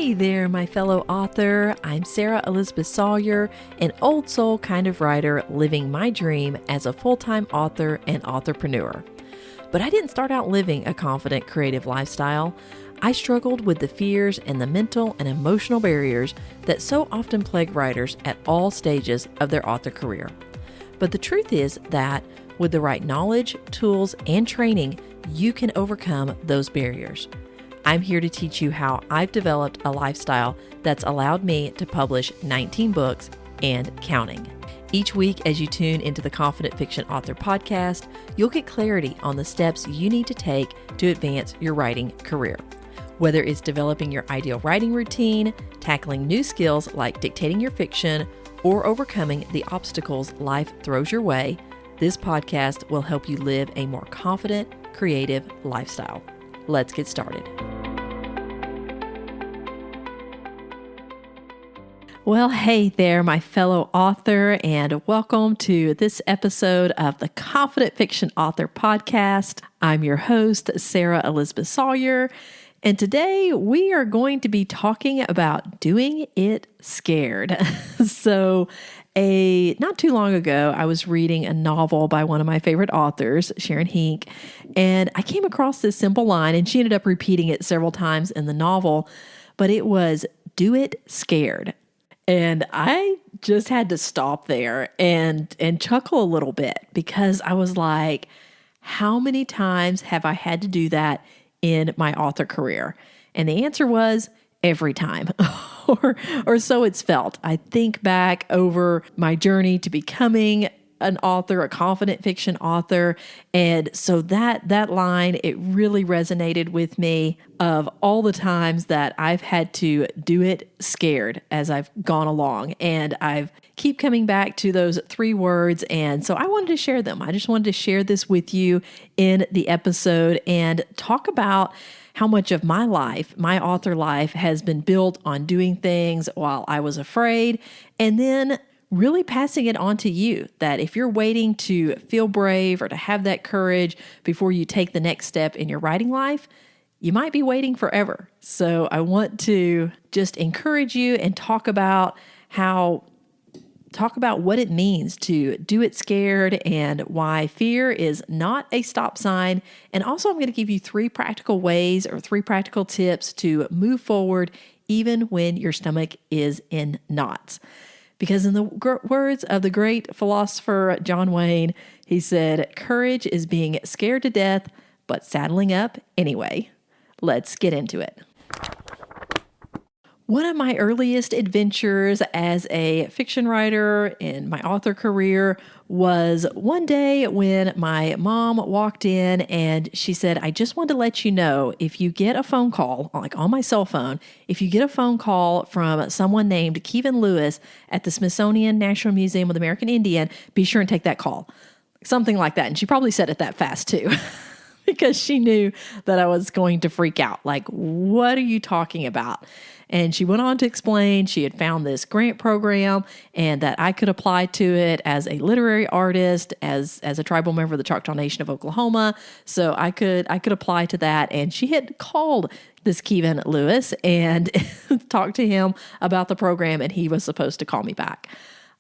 Hey there, my fellow author. I'm Sarah Elizabeth Sawyer, an old soul kind of writer living my dream as a full-time author and authorpreneur. But I didn't start out living a confident, creative lifestyle. I struggled with the fears and the mental and emotional barriers that so often plague writers at all stages of their author career. But the truth is that with the right knowledge, tools, and training, you can overcome those barriers. I'm here to teach you how I've developed a lifestyle that's allowed me to publish 19 books and counting. Each week, as you tune into the Confident Fiction Author podcast, you'll get clarity on the steps you need to take to advance your writing career. Whether it's developing your ideal writing routine, tackling new skills like dictating your fiction, or overcoming the obstacles life throws your way, this podcast will help you live a more confident, creative lifestyle. Let's get started. Well, hey there, my fellow author, and welcome to this episode of the Confident Fiction Author podcast. I'm your host, Sarah Elizabeth Sawyer, and today we are going to be talking about doing it scared. Not too long ago, I was reading a novel by one of my favorite authors, Sharon Hink, and I came across this simple line, and she ended up repeating it several times in the novel, but it was, "Do it scared." And I just had to stop there and chuckle a little bit because I was like, how many times have I had to do that in my author career? And the answer was every time, or so it's felt. I think back over my journey to becoming an author, a confident fiction author. And so that line, it really resonated with me of all the times that I've had to do it scared as I've gone along. And I've keep coming back to those three words. And so I wanted to share them. I just wanted to share this with you in the episode and talk about how much of my life, my author life, has been built on doing things while I was afraid, and then really passing it on to you, that if you're waiting to feel brave or to have that courage before you take the next step in your writing life, you might be waiting forever. So I want to just encourage you and talk about what it means to do it scared and why fear is not a stop sign. And also I'm going to give you three practical ways or three practical tips to move forward even when your stomach is in knots. Because in the words of the great philosopher John Wayne, he said, "Courage is being scared to death, but saddling up anyway." Let's get into it. One of my earliest adventures as a fiction writer in my author career was one day when my mom walked in and she said, "I just wanted to let you know, if you get a phone call, like on my cell phone, if you get a phone call from someone named Kevin Lewis at the Smithsonian National Museum of the American Indian, be sure and take that call." Something like that. And she probably said it that fast too. Because she knew that I was going to freak out. Like, what are you talking about? And she went on to explain she had found this grant program and that I could apply to it as a literary artist, as a tribal member of the Choctaw Nation of Oklahoma. So I could apply to that. And she had called this Kevin Lewis and talked to him about the program, and he was supposed to call me back.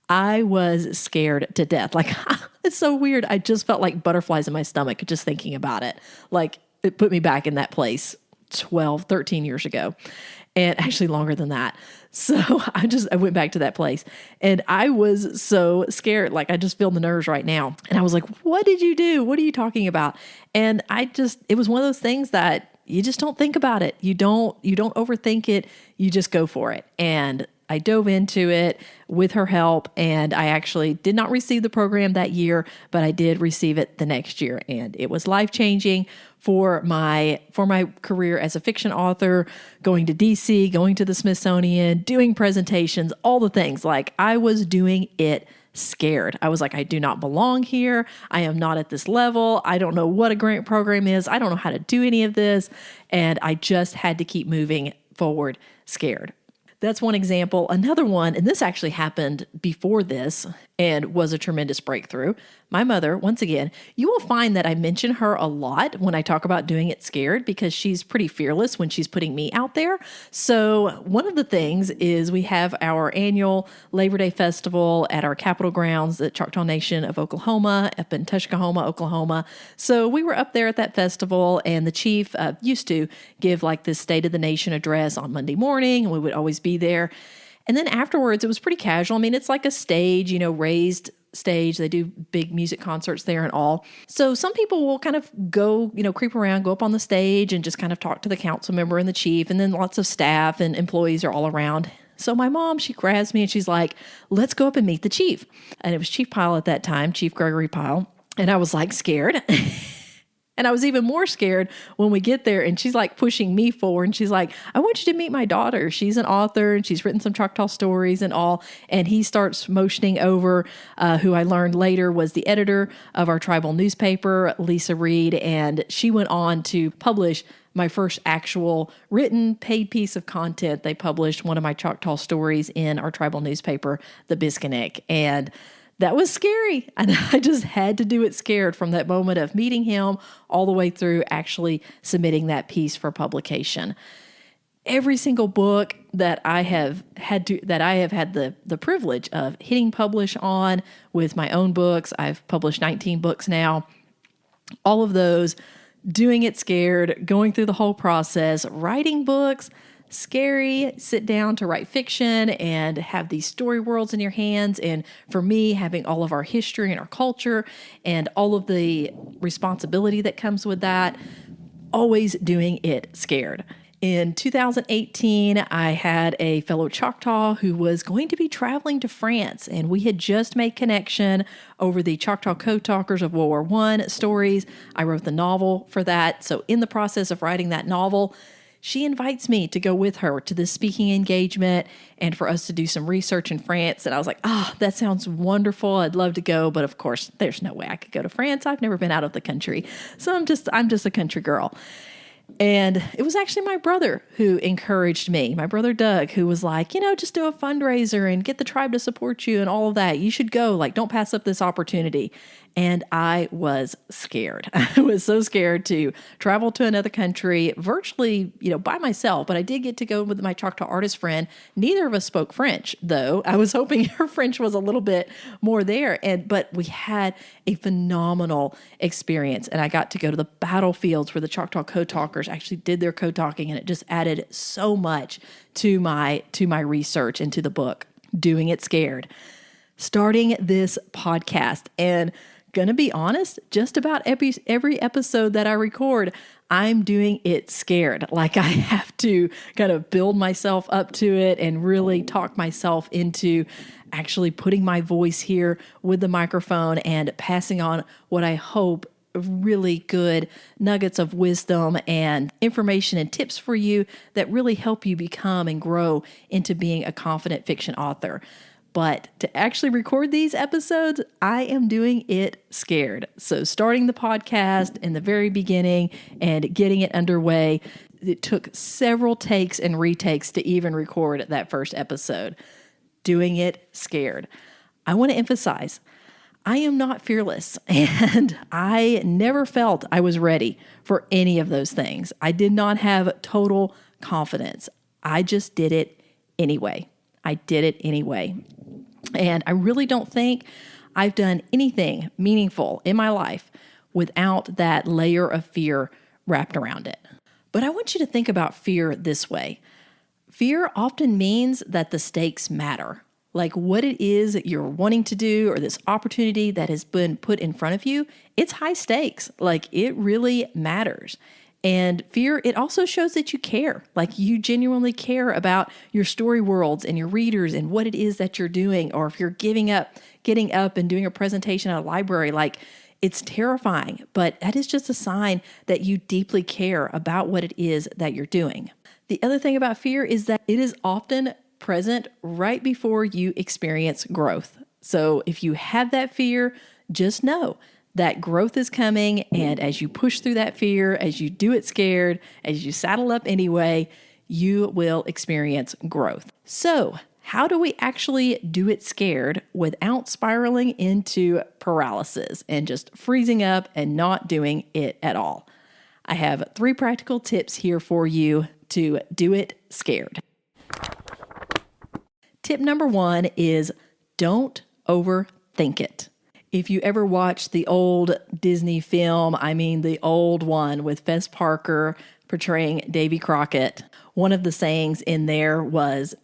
I was scared to death. Like, it's so weird. I just felt like butterflies in my stomach just thinking about it. Like, it put me back in that place 12, 13 years ago, and actually longer than that. So I went back to that place, and I was so scared. Like, I just feel the nerves right now. And I was like, what did you do? What are you talking about? And it was one of those things that you just don't think about it. You don't overthink it. You just go for it. And I dove into it with her help, and I actually did not receive the program that year, but I did receive it the next year, and it was life-changing for my career as a fiction author, going to DC, going to the Smithsonian, doing presentations, all the things. Like, I was doing it scared. I was like, I do not belong here. I am not at this level. I don't know what a grant program is. I don't know how to do any of this, and I just had to keep moving forward scared. That's one example. Another one, and this actually happened before this and was a tremendous breakthrough. My mother, once again, you will find that I mention her a lot when I talk about doing it scared because she's pretty fearless when she's putting me out there. So one of the things is we have our annual Labor Day festival at our Capitol grounds, the Choctaw Nation of Oklahoma, up in Tushkahoma, Oklahoma. So we were up there at that festival, and the chief used to give like this State of the Nation address on Monday morning, and we would always be there. And then afterwards, it was pretty casual. I mean, it's like a stage, raised stage. They do big music concerts there and all. So some people will kind of go, creep around, go up on the stage and just kind of talk to the council member and the chief. And then lots of staff and employees are all around. So my mom, she grabs me and she's like, let's go up and meet the chief. And it was Chief Pyle at that time, Chief Gregory Pyle. And I was like scared. And I was even more scared when we get there and she's like pushing me forward and she's like, I want you to meet my daughter. She's an author and she's written some Choctaw stories and all. And he starts motioning over who I learned later was the editor of our tribal newspaper, Lisa Reed. And she went on to publish my first actual written paid piece of content. They published one of my Choctaw stories in our tribal newspaper, the Biskinik. And that was scary. And I just had to do it scared from that moment of meeting him all the way through actually submitting that piece for publication. Every single book that I have had the privilege of hitting publish on with my own books, I've published 19 books now, all of those, doing it scared, going through the whole process, writing books, scary, sit down to write fiction and have these story worlds in your hands. And for me, having all of our history and our culture and all of the responsibility that comes with that, always doing it scared. In 2018, I had a fellow Choctaw who was going to be traveling to France, and we had just made connection over the Choctaw Code Talkers of World War I stories. I wrote the novel for that. So in the process of writing that novel, she invites me to go with her to this speaking engagement and for us to do some research in France. And I was like, that sounds wonderful. I'd love to go. But of course, there's no way I could go to France. I've never been out of the country. So I'm just a country girl. And it was actually my brother who encouraged me, my brother Doug, who was like, just do a fundraiser and get the tribe to support you and all of that. You should go. Like, don't pass up this opportunity. And I was scared. I was so scared to travel to another country virtually, by myself. But I did get to go with my Choctaw artist friend. Neither of us spoke French, though. I was hoping her French was a little bit more there. But we had a phenomenal experience. And I got to go to the battlefields where the Choctaw Code Talkers actually did their code talking. And it just added so much to my research and to the book, Doing It Scared. Starting this podcast, and gonna be honest, just about every episode that I record, I'm doing it scared. Like I have to kind of build myself up to it and really talk myself into actually putting my voice here with the microphone and passing on what I hope really good nuggets of wisdom and information and tips for you that really help you become and grow into being a confident fiction author. But to actually record these episodes, I am doing it scared. So starting the podcast in the very beginning and getting it underway, it took several takes and retakes to even record that first episode. Doing it scared. I want to emphasize, I am not fearless, and I never felt I was ready for any of those things. I did not have total confidence. I just did it anyway. And I really don't think I've done anything meaningful in my life without that layer of fear wrapped around it. But I want you to think about fear this way. Fear often means that the stakes matter. Like what it is that you're wanting to do or this opportunity that has been put in front of you, it's high stakes. Like it really matters. And fear, it also shows that you care, like you genuinely care about your story worlds and your readers and what it is that you're doing. Or if you're getting up and doing a presentation at a library, like it's terrifying, but that is just a sign that you deeply care about what it is that you're doing. The other thing about fear is that it is often present right before you experience growth. So if you have that fear, just know that growth is coming, and as you push through that fear, as you do it scared, as you saddle up anyway, you will experience growth. So, how do we actually do it scared without spiraling into paralysis and just freezing up and not doing it at all? I have 3 practical tips here for you to do it scared. Tip number 1 is don't overthink it. If you ever watched the old Disney film, the old one with Fess Parker portraying Davy Crockett, one of the sayings in there was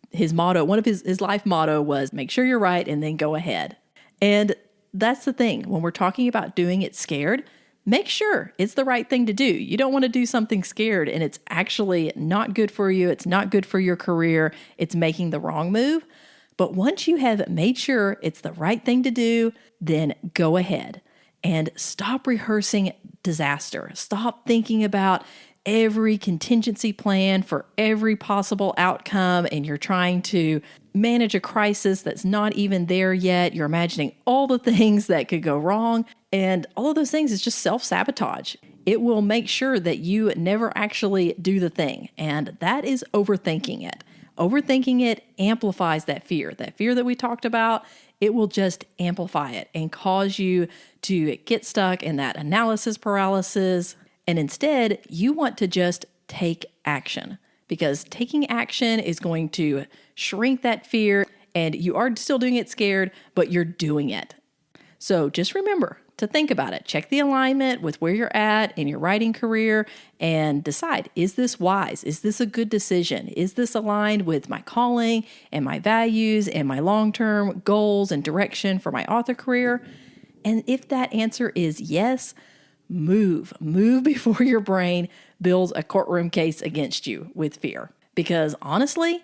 his motto, one of his life motto was, make sure you're right and then go ahead. And that's the thing. When we're talking about doing it scared, make sure it's the right thing to do. You don't want to do something scared and it's actually not good for you. It's not good for your career. It's making the wrong move. But once you have made sure it's the right thing to do, then go ahead and stop rehearsing disaster. Stop thinking about every contingency plan for every possible outcome, and you're trying to manage a crisis that's not even there yet. You're imagining all the things that could go wrong, and all of those things is just self-sabotage. It will make sure that you never actually do the thing, and that is overthinking it. Overthinking it amplifies that fear that we talked about. It will just amplify it and cause you to get stuck in that analysis paralysis. And instead, you want to just take action, because taking action is going to shrink that fear, and you are still doing it scared, but you're doing it. So just remember to think about it. Check the alignment with where you're at in your writing career and decide, is this wise? Is this a good decision? Is this aligned with my calling and my values and my long-term goals and direction for my author career? And if that answer is yes, move before your brain builds a courtroom case against you with fear. Because honestly,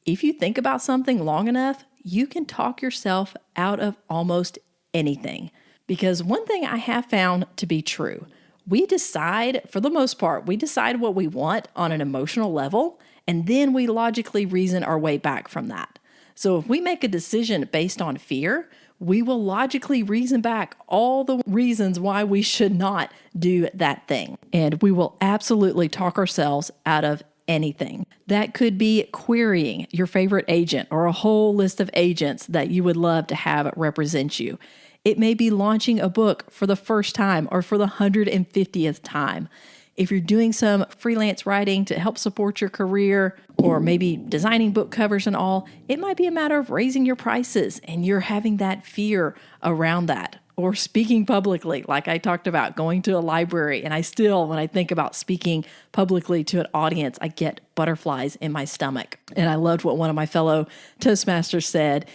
if you think about something long enough, you can talk yourself out of almost anything. Because one thing I have found to be true, we decide, for the most part, we decide what we want on an emotional level, and then we logically reason our way back from that. So if we make a decision based on fear, we will logically reason back all the reasons why we should not do that thing. And we will absolutely talk ourselves out of anything. That could be querying your favorite agent or a whole list of agents that you would love to have represent you. It may be launching a book for the first time or for the 150th time. If you're doing some freelance writing to help support your career, or maybe designing book covers and all, it might be a matter of raising your prices and you're having that fear around that. Or speaking publicly, like I talked about, going to a library. And I still, when I think about speaking publicly to an audience, I get butterflies in my stomach. And I loved what one of my fellow Toastmasters said.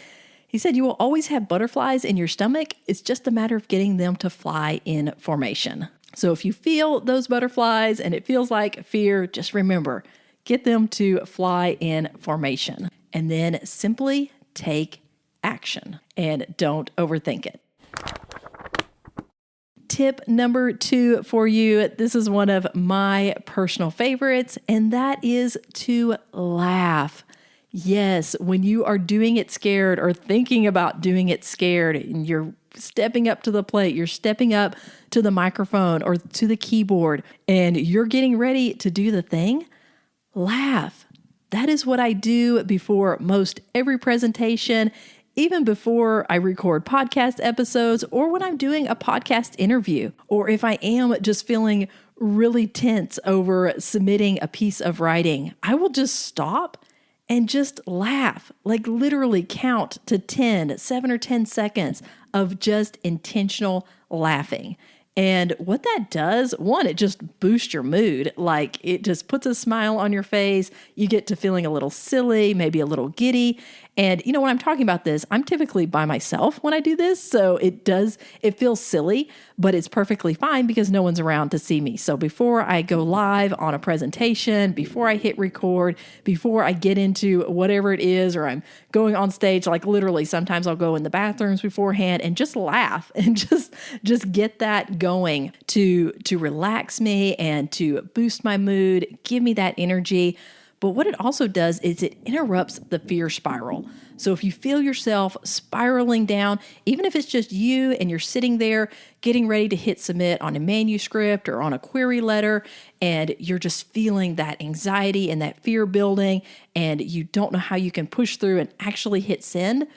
He said, you will always have butterflies in your stomach. It's just a matter of getting them to fly in formation. So if you feel those butterflies and it feels like fear, just remember, get them to fly in formation and then simply take action and don't overthink it. Tip number 2 for you. This is one of my personal favorites, and that is to laugh. Yes, when you are doing it scared or thinking about doing it scared and you're stepping up to the plate, you're stepping up to the microphone or to the keyboard and you're getting ready to do the thing, laugh. That is what I do before most every presentation, even before I record podcast episodes or when I'm doing a podcast interview, or if I am just feeling really tense over submitting a piece of writing, I will just stop and just laugh, like literally count to 10, 7 or 10 seconds of just intentional laughing. And what that does, one, it just boosts your mood. Like it just puts a smile on your face. You get to feeling a little silly, maybe a little giddy. And when I'm talking about this, I'm typically by myself when I do this. So it feels silly, but it's perfectly fine because no one's around to see me. So before I go live on a presentation, before I hit record, before I get into whatever it is, or I'm going on stage, like literally sometimes I'll go in the bathrooms beforehand and just laugh and just get that going to relax me and to boost my mood, give me that energy. But what it also does is it interrupts the fear spiral. So if you feel yourself spiraling down, even if it's just you and you're sitting there getting ready to hit submit on a manuscript or on a query letter, and you're just feeling that anxiety and that fear building, and you don't know how you can push through and actually hit send,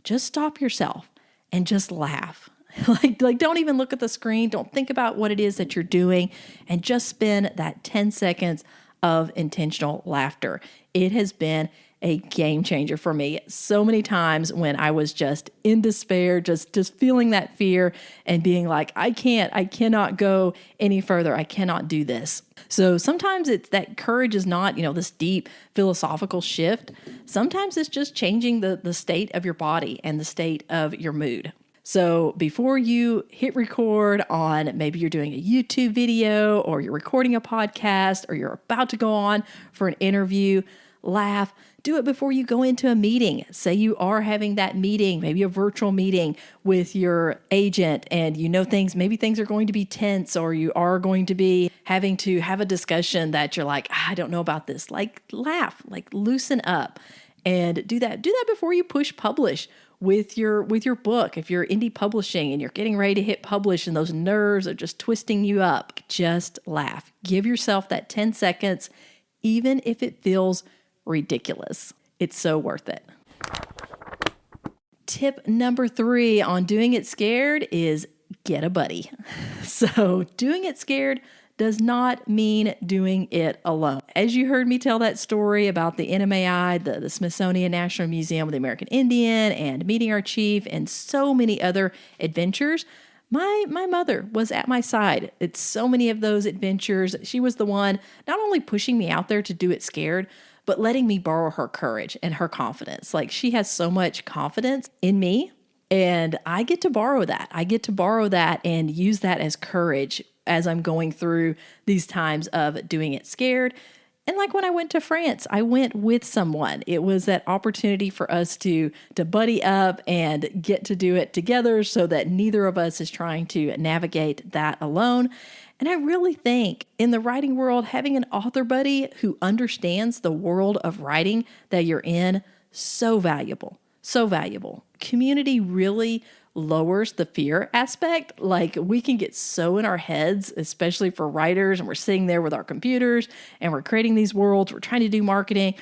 just stop yourself and just laugh. Like don't even look at the screen. Don't think about what it is that you're doing, and just spend that 10 seconds of intentional laughter. It has been a game changer for me so many times when I was just in despair, just feeling that fear and being like, I cannot go any further. I cannot do this. So sometimes it's that courage is not, this deep philosophical shift. Sometimes it's just changing the state of your body and the state of your mood. So before you hit record on, maybe you're doing a YouTube video or you're recording a podcast or you're about to go on for an interview, laugh. Do it before you go into a meeting. Say you are having that meeting, maybe a virtual meeting with your agent, and maybe things are going to be tense, or you are going to be having to have a discussion that you're like, I don't know about this. Like laugh, like loosen up and do that. Do that before you push publish with your book. If you're indie publishing and you're getting ready to hit publish and those nerves are just twisting you up, just laugh. Give yourself that 10 seconds, even if it feels ridiculous. It's so worth it. Tip number 3 on doing it scared is get a buddy. So doing it scared does not mean doing it alone. As you heard me tell that story about the NMAI, the Smithsonian National Museum of the American Indian, and meeting our chief, and so many other adventures, my mother was at my side. It's so many of those adventures. She was the one not only pushing me out there to do it scared, but letting me borrow her courage and her confidence. Like, she has so much confidence in me, and I get to borrow that. I get to borrow that and use that as courage as I'm going through these times of doing it scared. And like when I went to France, I went with someone. It was that opportunity for us to buddy up and get to do it together so that neither of us is trying to navigate that alone. And I really think in the writing world, having an author buddy who understands the world of writing that you're in, so valuable, so valuable. Community really lowers the fear aspect. Like, we can get so in our heads, especially for writers, and we're sitting there with our computers and we're creating these worlds, we're trying to do marketing,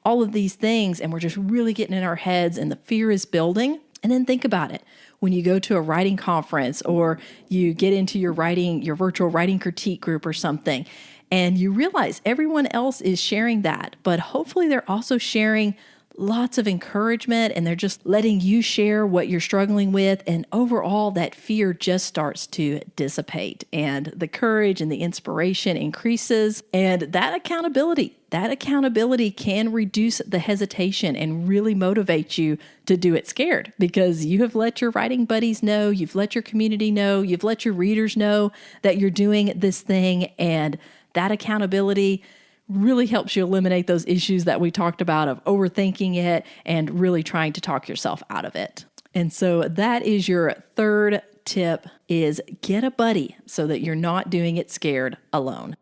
all of these things, and we're just really getting in our heads and the fear is building. And then think about it. When you go to a writing conference or you get into your virtual writing critique group or something, and you realize everyone else is sharing that, but hopefully they're also sharing lots of encouragement and they're just letting you share what you're struggling with. And overall, that fear just starts to dissipate and the courage and the inspiration increases. And that accountability can reduce the hesitation and really motivate you to do it scared, because you have let your writing buddies know, you've let your community know, you've let your readers know that you're doing this thing. And that accountability really helps you eliminate those issues that we talked about of overthinking it and really trying to talk yourself out of it. And so that is your third tip, is get a buddy so that you're not doing it scared alone.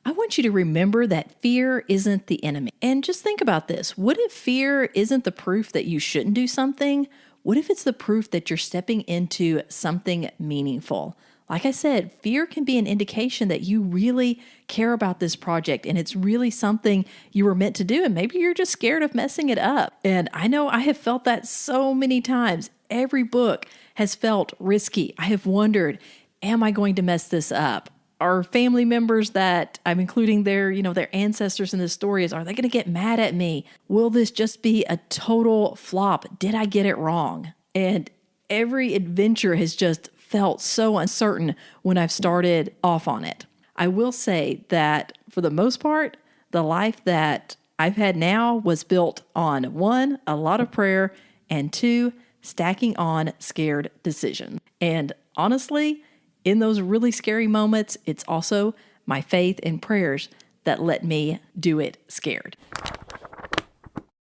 I want you to remember that fear isn't the enemy. And just think about this. What if fear isn't the proof that you shouldn't do something? What if it's the proof that you're stepping into something meaningful? Like I said, fear can be an indication that you really care about this project and it's really something you were meant to do, and maybe you're just scared of messing it up. And I know I have felt that so many times. Every book has felt risky. I have wondered, am I going to mess this up? Are family members that I'm including their ancestors in this story, are they going to get mad at me? Will this just be a total flop? Did I get it wrong? And every adventure has just felt so uncertain when I've started off on it. I will say that for the most part, the life that I've had now was built on 1, a lot of prayer, and 2, stacking on scared decisions. And honestly, in those really scary moments, it's also my faith and prayers that let me do it scared.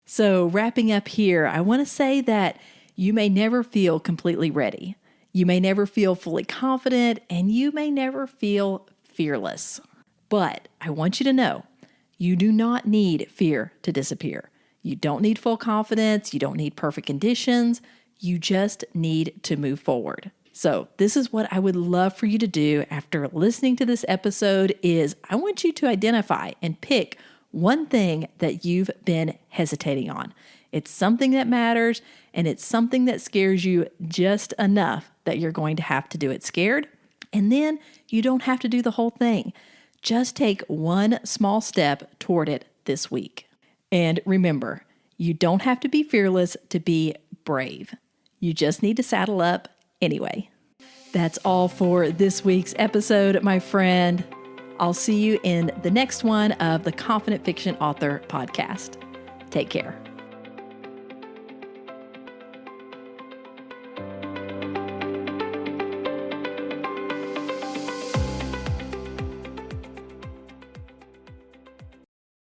So wrapping up here, I want to say that you may never feel completely ready. You may never feel fully confident, and you may never feel fearless. But I want you to know You do not need fear to disappear. You don't need full confidence. You don't need perfect conditions. You just need to move forward. So this is what I would love for you to do after listening to this episode is I want you to identify and pick one thing that you've been hesitating on. It's something that matters, and it's something that scares you just enough that you're going to have to do it scared. And then you don't have to do the whole thing. Just take one small step toward it this week. And remember, you don't have to be fearless to be brave. You just need to saddle up anyway. That's all for this week's episode, my friend. I'll see you in the next one of the Confident Fiction Author podcast. Take care.